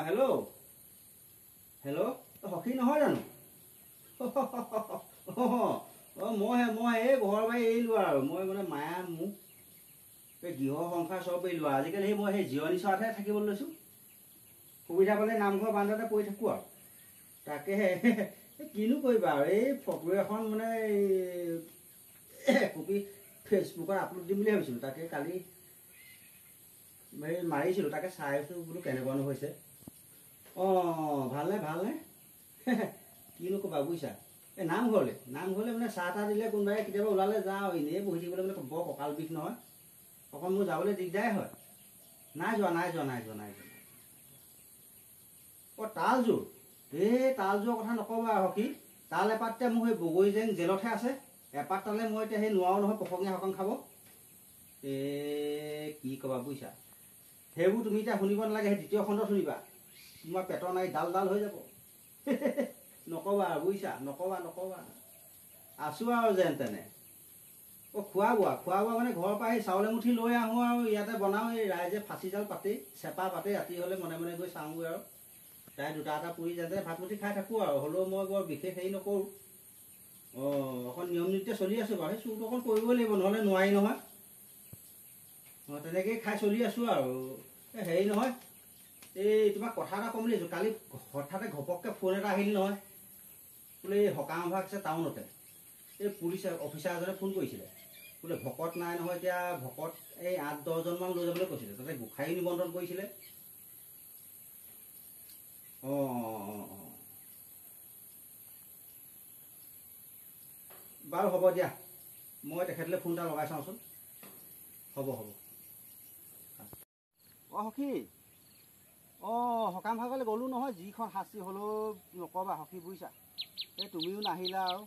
Hello' hello' সখী নহয় জানো? মই এই ঘৰ বাৰী এৰিলোঁ আৰু মই মানে মায়া মোক এই গৃহ সংসাৰ চব এৰিলোঁ। আজিকালি মই সেই জিৰণি চোৱাতহে থাকিবলৈ লৈছোঁ। সুবিধা পালে নামঘৰ বান্দতে পৰি থাকোঁ আৰু তাকেহে কিনো কৰিবা আৰু এই ফটো এখন মানে কপি ফেচবুকত আপলোড দিম বুলি ভাবিছিলোঁ। তাকে কালি মাৰিছিলোঁ, তাকে চাইছোঁ বোলো কেনেকুৱানো হৈছে। ভালনে ভালনে কিনো ক'বা বুজিছা। এই নামঘৰলৈ মানে চাহ তাহ দিলে কোনোবাই কেতিয়াবা ওলালে যাওঁ, এনেই বহি থাকিবলৈ মানে বৰ কঁকাল বিষ নহয়, অকণ মোৰ যাবলৈ দিগদাৰে হয়। নাই যোৱা। তালযোৰ তালযোৰৰ কথা নক'বা আৰু সখী। তাল এপাততে মোৰ সেই বগৰীজেং জেলতহে আছে। এপাত তালে মই এতিয়া সেই নোৱাৰোঁ নহয় প্ৰসংগীয়া সকাম খাব। কি ক'বা বুজিছা। সেইবোৰ তুমি এতিয়া শুনিব নালাগে, সেই দ্বিতীয় খণ্ডত শুনিবা। তোমাৰ পেটৰ নাৰি ডাল হৈ যাব। নক'বা আৰু বুজিছা, নক'বা। আছোঁ আৰু যেন তেনে। খোৱা বোৱা মানে ঘৰৰ পৰা সেই চাউল এমুঠি লৈ আহোঁ আৰু ইয়াতে বনাওঁ। এই ৰাইজে ফাঁচি জাল পাতেই, চেপা পাতেই, ৰাতি হ'লে মনে মনে গৈ চাওঁগৈ আৰু তাই দুটা এটা পুৰি যাতে ভাতমুঠি খাই থাকোঁ আৰু। হ'লেও মই বৰ বিশেষ হেৰি নকৰোঁ। অকণ নিয়ম নীতিতে চলি আছোঁ বাৰু। সেই চুৰটো অকণ কৰিবই লাগিব, নহ'লে নোৱাৰি নহয়। তেনেকেই খাই চলি আছোঁ আৰু। হেৰি নহয়, এই তোমাক কথা এটা ক'ম বুলি ভাবিছোঁ। কালি হঠাতে ঘপককৈ ফোন এটা আহিল নহয়, বোলে এই সকাম এভাগ আছে টাউনতে। এই পুলিচ অফিচাৰ এজনে ফোন কৰিছিলে, বোলে ভকত নাই নহয় এতিয়া, ভকত এই 8-10জনমান লৈ যাবলৈ কৈছিলে। তাতে গোসাঁই নিমন্ত্ৰণ কৰিছিলে। বাৰু হ'ব দিয়া, মই তেখেতলৈ ফোন এটা লগাই চাওঁচোন। হ'ব সখী সকাম ভাগলৈ গ'লোঁ নহয়, যিখন শাস্তি হ'লেও নক'বা সখী বুজিছা। এই তুমিও নাহিলা আৰু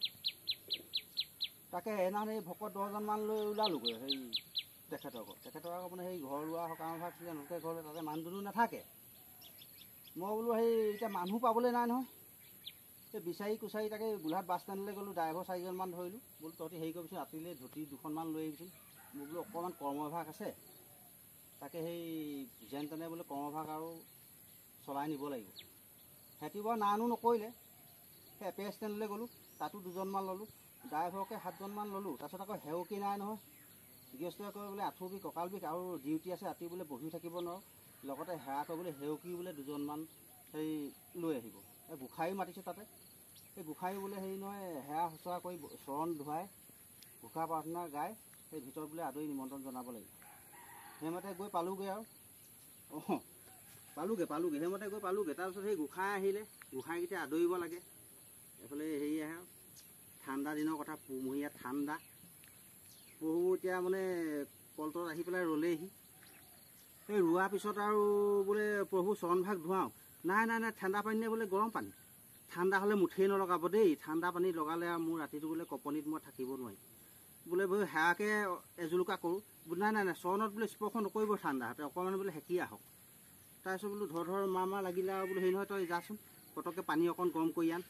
তাকে সেইদিনাখন এই ভকত 10জনমান লৈ ওলালোগৈ সেই তেখেতৰ আকৌ মানে সেই ঘৰ লোৱা সকাম ভাগ আছিলে, নতুনকৈ ঘৰলৈ। তাতে মানুহ দুনুহ নাথাকে। মই বোলো সেই এতিয়া মানুহ পাবলৈ নাই নহয়। এই বিচাৰি কুচাৰি তাকে গোলাঘাট বাছ ষ্টেণ্ডলৈ গ'লোঁ, ড্ৰাইভাৰ 4জনমান ধৰিলোঁ। বোলো তহঁতি হেৰি কৰিবিচোন, ৰাতিলৈ ধুতি 2খনমান লৈ আহিবিচোন। মোৰ বোলো অকণমান কৰ্মভাগ আছে, তাকে সেই যেন তেনে বোলে কৰ্মভাগ আৰু চলাই নিব লাগিব। সিহঁতি বাৰু নানো নকৰিলে। সেই এপে ষ্টেণ্ডলৈ গ'লোঁ, তাতো 2জনমান ল'লোঁ, ড্ৰাইভাৰকে 7জনমান ল'লোঁ। তাৰপিছত আকৌ সেৱকী নাই নহয়। গৃহস্থই কয় বোলে আঁঠু বিষ, কঁকাল বিষ আৰু ডিউটি আছে, ৰাতি বোলে বহি থাকিব নোৱাৰোঁ। লগতে সেৱা কৰিবলৈ সেৱকী বোলে 2জনমান সেই লৈ আহিব। এই গোসাঁইও মাতিছে তাতে। সেই গোসাঁইও বোলে হেৰি নহয়, সেৱা শুশ্ৰূষা কৰি চৰণ ধুৱাই ঘোষা প্ৰাৰ্থনা গাই সেই ভিতৰত বোলে আদৰি নিমন্ত্ৰণ জনাব লাগিব। সেইমতে গৈ পালোঁগৈ আৰু পালোঁগৈ সেইমতে গৈ পালোঁগৈ। তাৰপিছত সেই গোসাঁই আহিলে, গোসাঁইকেইটা আদৰিব লাগে। এইফালে হেৰি আহে, ঠাণ্ডা দিনৰ কথা, পুহমহীয়া ঠাণ্ডা। প্ৰভু এতিয়া মানে কলতলত আহি পেলাই ৰ'লেহি। সেই ৰোৱাৰ পিছত আৰু বোলে প্ৰভু চৰণভাগ ধুৱাওঁ। নাই ঠাণ্ডা পানী নে বোলে গৰম পানী। ঠাণ্ডা হ'লে মুঠেই নলগাব দেই, ঠাণ্ডা পানী লগালে আৰু মোৰ ৰাতিটো বোলে কপনিত মই থাকিব নোৱাৰিম। বোলে সেৱাকে এজুলুকা কৰোঁ। নাই চৰণত বোলে স্পৰ্শ নকৰিব ঠাণ্ডা হাতে, অকণমান বোলে সেকি আহক। তাৰপিছত বোলো ধৰ মাৰ লাগিলে আৰু বোলো হেৰি নহয়, তই যাচোন পটককৈ পানী অকণ গৰম কৰি আন।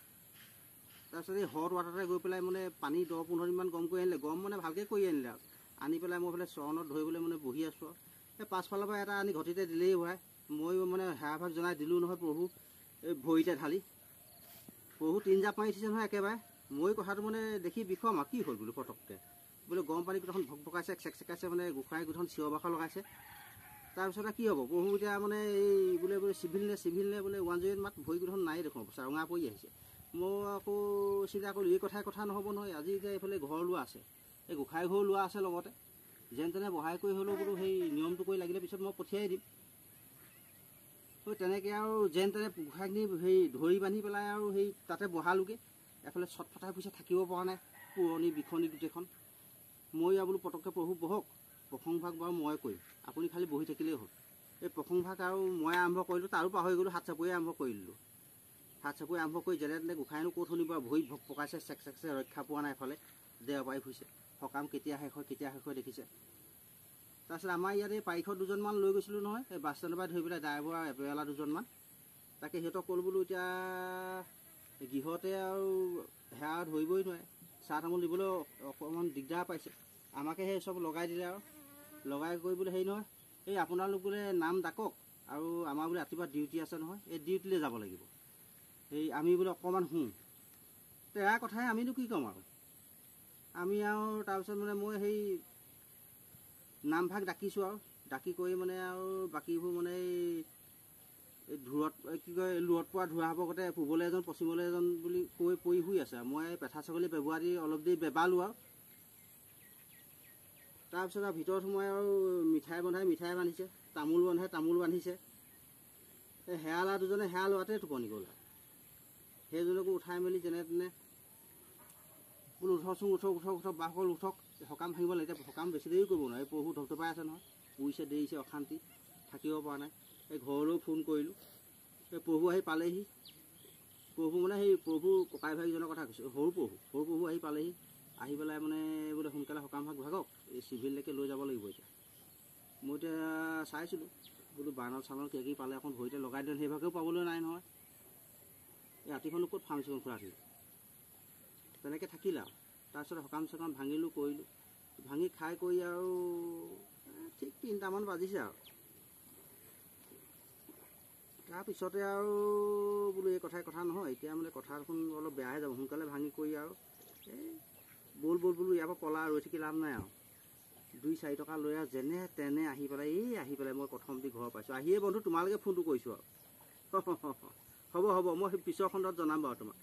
তাৰপিছত এই হট ৱাটাৰতে গৈ পেলাই মানে পানী 10-15 মিনিটমান গৰম কৰি আনিলে। গৰম মানে ভালকৈ কৰি আনিলে আৰু আনি পেলাই মই বোলে চৰণত ধৰিবলৈ মানে বহি আছোঁ আৰু এই পাছফালৰ পৰা এটা আনি ঘটিতে দিলেই ভৰাই। ময়ো মানে সেৱাভাগ জনাই দিলোঁ নহয় প্ৰভু এই ভৰিতে ঢালি। প্ৰভু 3 জাপ মাৰি দিছে নহয় একেবাৰে। মই কথাটো মানে দেখি বিষম আৰু কি হ'ল বোলো পটককৈ বোলে গৰম পানী গোটেইখন ভকভকাইছে, চেকচেকাইছে, মানে গোসাঁই গোটেইখন চিঞৰ বাখৰ লগাইছে। তাৰপিছতে কি হ'ব, প্ৰভু এতিয়া মানে এই বোলে চিভিল নে বোলে 108 মাত, ভৰি গোটেইখন নাই দেখোন, ৰঙা পৰি আহিছে। মই আকৌ চিন্তা কৰিলোঁ এই কথা নহ'ব নহয়। আজি এতিয়া এইফালে ঘৰ লোৱা আছে, এই গোসাঁই ঘৰ লোৱা আছে লগতে, যেন তেনে বহাই কৰি হ'লেও বোলো সেই নিয়মটো কৰি লাগিলে পিছত মই পঠিয়াই দিম। তেনেকৈ আৰু যেন তেনে গোসাঁইখিনি হেৰি ধৰি বান্ধি পেলাই আৰু সেই তাতে বহালোগৈ। এফালে চটফটাই ফুৰিছে, থাকিব পৰা নাই, পুৰণি বিষনি গোটেইখন। মই আৰু বোলো পটককৈ প্ৰভু বহক, প্ৰসংগভাগ বাৰু মই কৰিম, আপুনি খালি বহি থাকিলেই হ'ল। এই প্ৰসংগভাগ আৰু মই আৰম্ভ কৰিলোঁ, তাৰো পাহৰি গ'লোঁ, হাত চাপৰিয়ে আৰম্ভ কৰি দিলোঁ। হাত চাপৰি আৰম্ভ কৰি যেনে তেনে গোসাঁইনো ক'ত শুনিব, ভৰিত ভকভকাইছে, চেকচেকছে, ৰক্ষা পোৱা নাই। এফালে দেওবাৰী ফুৰিছে, সকাম কেতিয়া শেষ হয় দেখিছে। তাৰপিছত আমাৰ ইয়াত এই পাৰিষদ 2জনমান লৈ গৈছিলোঁ নহয়, এই বাছ ষ্টেণ্ডৰ পৰা ধৰি পেলাই ড্ৰাইভাৰ আৰু এপেৱালা 2জনমান। তাকে সিহঁতক ক'লোঁ বোলো এতিয়া গৃহতে আৰু সেৱা ধৰিবই নোৱাৰে, চাহ তামোল দিবলৈ অকণমান দিগদাৰ পাইছে। আমাকে সেই চব লগাই দিলে আৰু লগাই কৰি বোলে হেৰি নহয়, এই আপোনালোক বোলে নাম ডাকক, আৰু আমাৰ বোলে ৰাতিপুৱা ডিউটি আছে নহয়, এই ডিউটিলৈ যাব লাগিব, এই আমি বোলে অকণমান শুওঁ। তেৰা কথাই আমিনো কি ক'ম আৰু। আমি আৰু তাৰপিছত মানে মই সেই নামভাগ ডাকিছোঁ আৰু ডাকি কৰি মানে আৰু বাকীবোৰ মানে এই ধূৰত কি কয় লুৰত পৰা ধোৱা হ'ব গতে পূবলৈ এজন পশ্চিমলৈ এজন বুলি কৈ পৰি শুই আছে। মই পেঠা ছাগলী ব্যৱহাৰ দি অলপ দেৰি বেবালোঁ আৰু তাৰপিছত আৰু ভিতৰত সোমাই আৰু মিঠাই বন্ধাই মিঠাই বান্ধিছে, তামোল বন্ধাই তামোল বান্ধিছে। এই হেৰালা দুজনে হেৰা লোৱাতে টোপনি গ'ল আৰু সেইজনকো উঠাই মেলি যেনে তেনে বোলো উঠকচোন, উঠক বাসকল উঠক, সকাম ভাঙিব লাগে। এতিয়া সকাম বেছি দেৰি কৰিব নোৱাৰে, এই পহু ধপধপাই আছে নহয়, পুৰিছে দেৰিছে, অশান্তি, থাকিব পৰা নাই। এই ঘৰলৈও ফোন কৰিলোঁ, এই পহু আহি পালেহি। পহু মানে সেই পহু ককাই ভাইজনৰ কথা কৈছোঁ, সৰু পহু আহি পালেহি। আহি পেলাই মানে বোলে সোনকালে সকাম ভাগ ভাগক, এই চিভিললৈকে লৈ যাব লাগিব। এতিয়া মই এতিয়া চাইছিলোঁ বোলো বাৰ্ণল চাৰ্ণল কিবা কিবি পালে অকণ ভৰিতে লগাই দিওঁ, সেইভাগেও পাবলৈ নাই নহয়। এই ৰাতিখনো ক'ত ফাৰ্মাচীখন খোলা থাকিল, তেনেকৈ থাকিল আৰু। তাৰপিছত সকাম চকাম ভাঙিলোঁ কৰিলোঁ, ভাঙি খাই কৰি আৰু ঠিক 3টামান বাজিছে আৰু। তাৰপিছতে আৰু বোলো এই কথা নহয়, এতিয়া মানে কথাখন অলপ বেয়াহে যাব। সোনকালে ভাঙি কৰি আৰু এই ব'ল বোলো ইয়াৰ পৰা পলা, ৰৈ থাকি লাভ নাই আৰু। 2-4 টকা লৈ আৰু যেনে তেনে আহি পেলাই মই প্ৰথমতে ঘৰ পাইছোঁ। আহিয়ে বন্ধু তোমালোকে ফোনটো কৰিছোঁ আৰু। হ'ব মই পিছৰ খণ্ডত জনাম বাৰু তোমাক।